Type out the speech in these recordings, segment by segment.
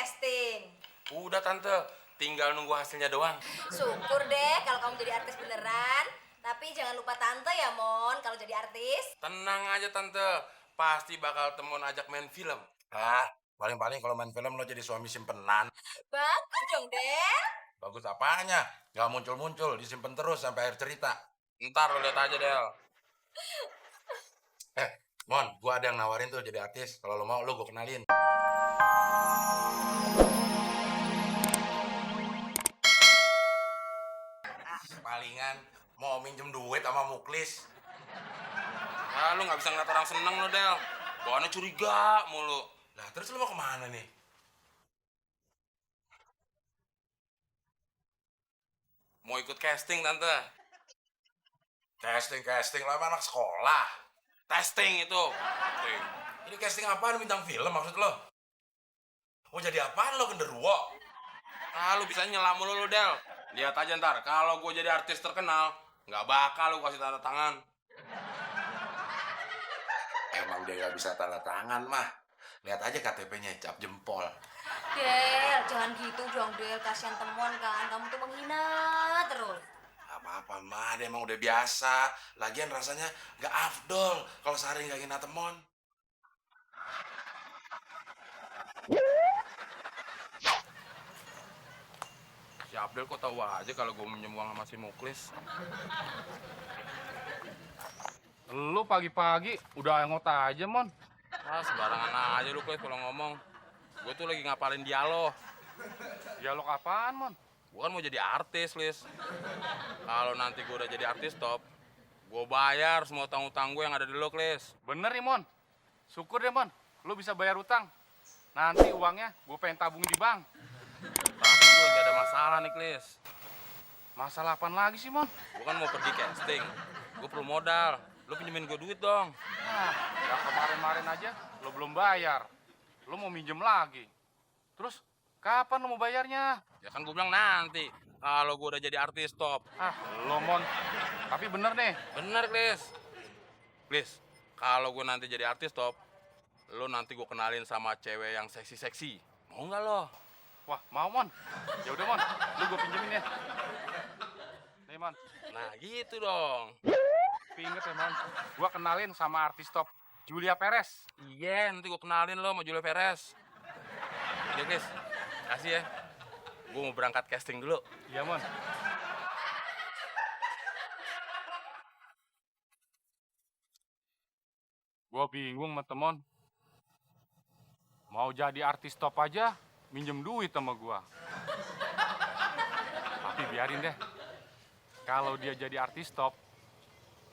casting. Udah tante, tinggal nunggu hasilnya doang. Syukur deh kalau kamu jadi artis beneran. Tapi jangan lupa tante ya, Mon, kalau jadi artis. Tenang aja tante, pasti bakal temen ajak main film. Ah, paling-paling kalau main film lo jadi suami simpenan. Bagus dong, Del. Bagus apanya? Gak muncul-muncul, disimpan terus sampai akhir cerita. Ntar lo lihat aja Del. Mon, gua ada yang nawarin tuh jadi artis. Kalau lo mau, lo gua kenalin. Palingan mau minjem duit sama Muklis. Ah, lu nggak bisa ngeliat orang seneng lo Del. Bawaannya curiga mulu. Nah, terus lo mau kemana nih? Mau ikut casting tante. Casting lah, emang anak sekolah. Testing itu. Testing. Ini casting apaan, bintang film maksud lo? Mau jadi apaan lo, genderuwo? Ah, lu bisa nyela mulu lu Del. Lihat aja ntar, kalau gue jadi artis terkenal, nggak bakal lu kasih tanda tangan. Emang dia gak bisa tanda tangan mah. Lihat aja KTP-nya, cap jempol. Del, jangan gitu dong, Del. Kasihan temuan kan. Kamu tuh menghina terus. Apa-apa mah, dia emang udah biasa. Lagian rasanya gak afdol kalau sehari gak hina temon. Si Abdel kok tahu aja kalau gue minjem uang sama si Muklis. Lu pagi-pagi udah anggota aja, Mon. Ah, sembarangan aja lu Klis kalau ngomong. Gue tuh lagi ngapalin dialog. Dialog apaan, Mon? Gue kan mau jadi artis, Lis. Kalau nanti gue udah jadi artis top, gue bayar semua utang-utang gue yang ada di lo, Lis. Bener nih, Mon. Syukur deh, Mon. Lu bisa bayar utang. Nanti uangnya gue pengen tabungin di bank. Tapi gue lagi ada masalah nih, Lis. Masalah apaan lagi sih, Mon? Gue kan mau pergi casting. Gue perlu modal. Lu pinjemin gue duit dong. Nah, yang kemarin-kemarin aja lu belum bayar. Lu mau minjem lagi. Terus, kapan lu mau bayarnya? Ya kan gue bilang nanti. Kalau gue udah jadi artis top. Ah, lu, Mon. Tapi bener nih. Bener, Lis. Lis, kalau gue nanti jadi artis top, lu nanti gue kenalin sama cewek yang seksi-seksi. Mau nggak lo? Wah, mau, Mon. Ya udah, Mon. Lu gue pinjemin ya. Nih, Mon. Nah gitu dong. Tapi inget ya, Mon. Gua kenalin sama artis top Julia Perez. Iya, nanti gue kenalin lo sama Julia Perez. Udah, Lis. Kasih ya. Gue mau berangkat casting dulu. Iya, Mon. Gua bingung, teman. Mau jadi artis top aja, minjem duit sama gua. Tapi biarin deh. Kalau dia jadi artis top,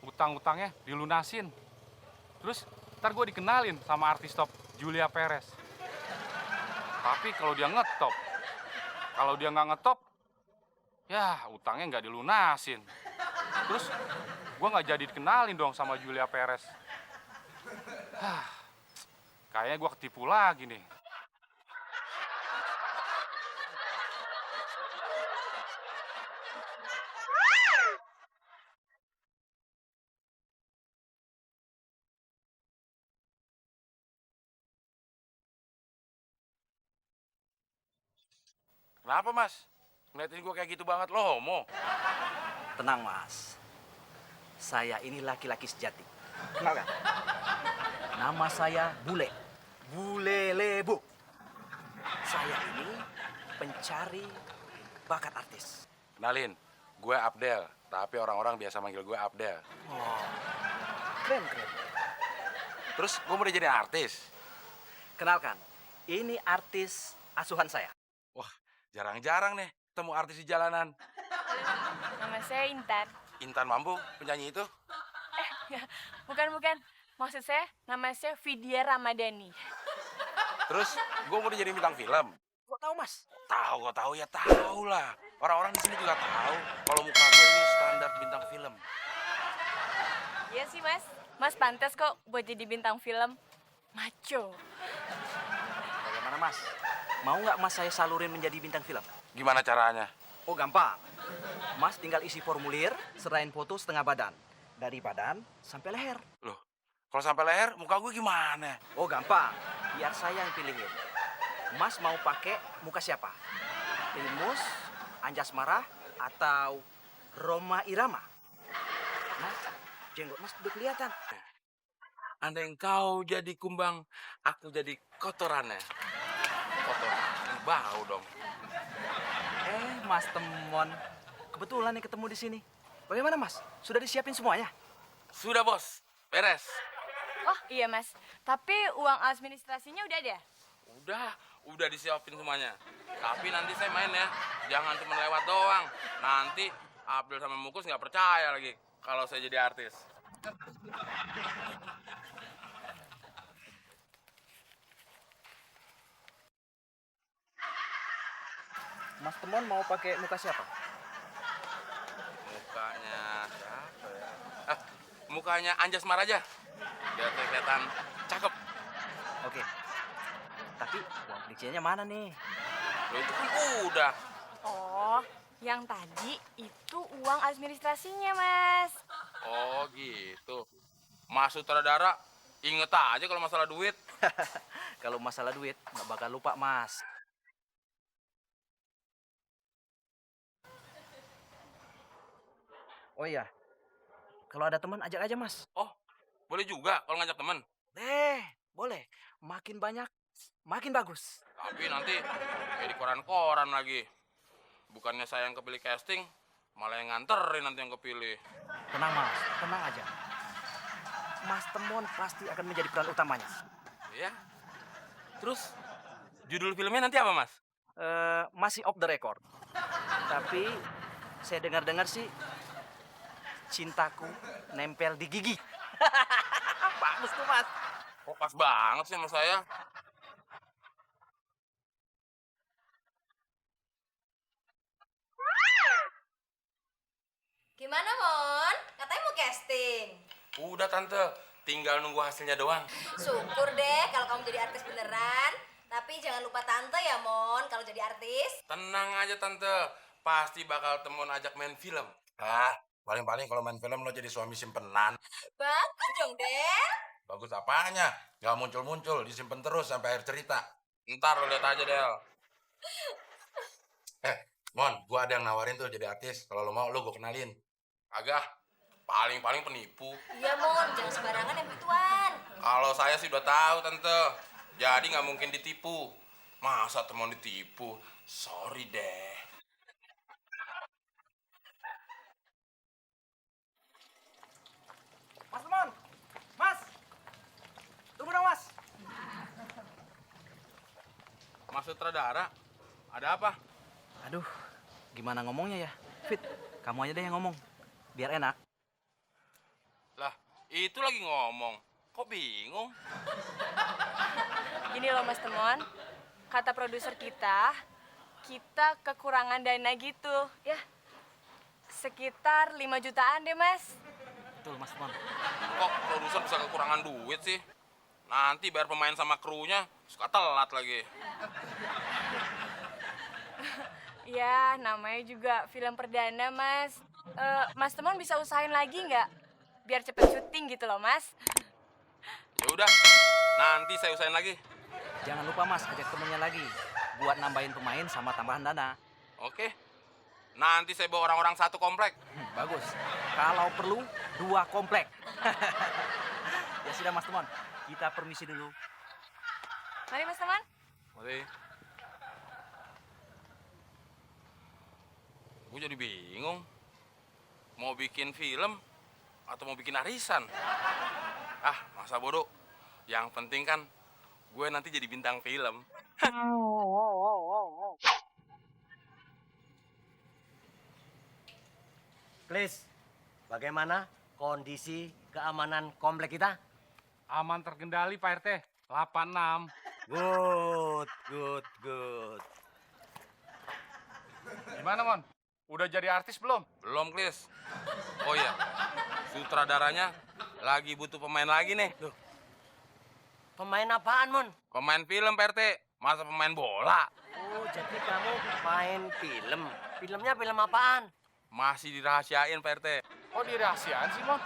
utang-utangnya dilunasin. Terus ntar gue dikenalin sama artis top Julia Perez. Tapi kalau dia ngetop, kalau dia nggak ngetop, ya utangnya nggak dilunasin. Terus gue nggak jadi dikenalin dong sama Julia Perez. Kayaknya gue ketipu lagi nih. Kenapa, Mas? Ngeliatin gue kayak gitu banget, lo homo. Tenang, Mas. Saya ini laki-laki sejati. Kenal nggak? Nama saya Bule. Bule Lebu. Saya ini pencari bakat artis. Kenalin, gue Abdel. Tapi orang-orang biasa manggil gue Abdel. Oh, keren. Terus gue mau jadi artis. Kenalkan, ini artis asuhan saya. Wah, jarang-jarang nih ketemu artis di jalanan. Nama saya Intan. Intan Mampu, penyanyi itu. Bukan. Maksud saya, nama saya Vidya Ramadhani. Terus gue mau jadi bintang film. Kok tahu, Mas? Kok tahu ya tahu lah. Orang-orang di sini juga tahu kalau muka gue ini standar bintang film. Iya sih, Mas. Mas pantas kok buat jadi bintang film. Maco. Bagaimana, Mas? Mau nggak Mas saya salurin menjadi bintang film? Gimana caranya? Oh, gampang. Mas tinggal isi formulir, serahin foto setengah badan. Dari badan sampai leher. Loh, kalau sampai leher muka gue gimana? Oh, gampang. Biar saya yang pilihin. Mas mau pakai muka siapa? Primus, Anjasmara, atau Roma Irama? Mas, jenggot Mas udah kelihatan. Andai engkau jadi kumbang, aku jadi kotorannya. Kotoran, bau dong. Mas Temon, kebetulan nih ketemu di sini. Bagaimana Mas? Sudah disiapin semuanya? Sudah bos, beres. Oh iya mas, tapi uang administrasinya udah ada? Udah disiapin semuanya. Tapi nanti saya main ya, jangan cuma lewat doang. Nanti Abdul sama Mukus nggak percaya lagi kalau saya jadi artis. Mas Temon mau pakai muka siapa? Mukanya siapa ya? Mukanya Anjasmara aja. Biar kelihatan cakep. Oke. Tapi uang perinciannya mana nih? Loh itu kan udah. Oh, yang tadi itu uang administrasinya mas. Oh gitu. Mas sutradara, inget aja kalau masalah duit. Kalau masalah duit, nggak bakal lupa Mas. Oh iya, kalau ada teman ajak aja Mas. Oh, boleh juga kalau ngajak temen. Boleh. Makin banyak, makin bagus. Tapi nanti kayak di koran-koran lagi. Bukannya saya yang kepilih casting, malah yang nganterin nanti yang kepilih. Tenang Mas, tenang aja. Mas Temon pasti akan menjadi peran utamanya. Iya. Terus judul filmnya nanti apa, Mas? Masih off the record. Tapi saya dengar-dengar sih cintaku nempel di gigi. Bagus tuh Mas. Kok pas banget sih sama saya? Gimana, Mon? Katanya mau casting. Udah, Tante. Tinggal nunggu hasilnya doang. Syukur deh kalau kamu jadi artis beneran. Tapi jangan lupa tante ya, Mon, kalau jadi artis. Tenang aja, Tante. Pasti bakal temen ajak main film. Paling-paling kalau main film lo jadi suami simpenan. Bagus dong, Den. Bagus apanya? Gak muncul-muncul, disimpan terus sampai akhir cerita. Ntar lo lihat aja, Del. Mon, gua ada yang nawarin tuh jadi artis. Kalau lo mau, lo gue kenalin. Agak. Paling-paling penipu. Iya, Mon, jangan sembarangan yang begituan. Kalau saya sih udah tahu, Tante. Jadi nggak mungkin ditipu. Masa temen ditipu? Sorry deh. Mas Temon! Mas! Tunggu dong Mas! Mas sutradara, ada apa? Aduh, gimana ngomongnya ya? Fit, kamu aja deh yang ngomong. Biar enak. Lah, itu lagi ngomong. Kok bingung? Gini loh Mas Temon, kata produser kita kekurangan dana gitu. Ya, sekitar 5 jutaan deh Mas. Betul Mas Temon. Kok produser bisa kekurangan duit sih? Nanti bayar pemain sama krunya suka telat lagi. Ya, namanya juga film perdana Mas. Mas Temon bisa usahain lagi nggak? Biar cepet syuting gitu loh Mas. Ya udah, nanti saya usahain lagi. Jangan lupa Mas, ajak temennya lagi. Buat nambahin pemain sama tambahan dana. Oke. Nanti saya bawa orang-orang satu komplek. Bagus. Kalau perlu, 2 komplek. Ya sudah Mas Temon, kita permisi dulu. Mari Mas Temon. Mari. Gue jadi bingung. Mau bikin film atau mau bikin arisan? Masa bodoh. Yang penting kan gue nanti jadi bintang film. Please, bagaimana kondisi keamanan komplek kita? Aman terkendali Pak RT, 86. Good. Gimana Mon? Udah jadi artis belum? Belum, Klis. Oh iya, sutradaranya lagi butuh pemain lagi nih. Pemain apaan, Mon? Pemain film, Pak RT. Masa pemain bola? Oh, jadi kamu main film. Filmnya film apaan? Masih dirahasiain, Pak RT. Oh dirahasiaan sih Mon?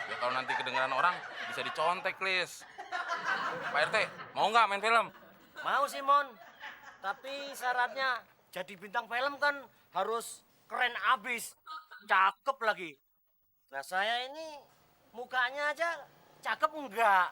Ya kalau nanti kedengeran orang, bisa dicontek, Klis. Pak RT, mau nggak main film? Mau sih, Mon. Tapi syaratnya jadi bintang film kan harus keren abis, cakep lagi. Nah saya ini mukanya aja cakep enggak.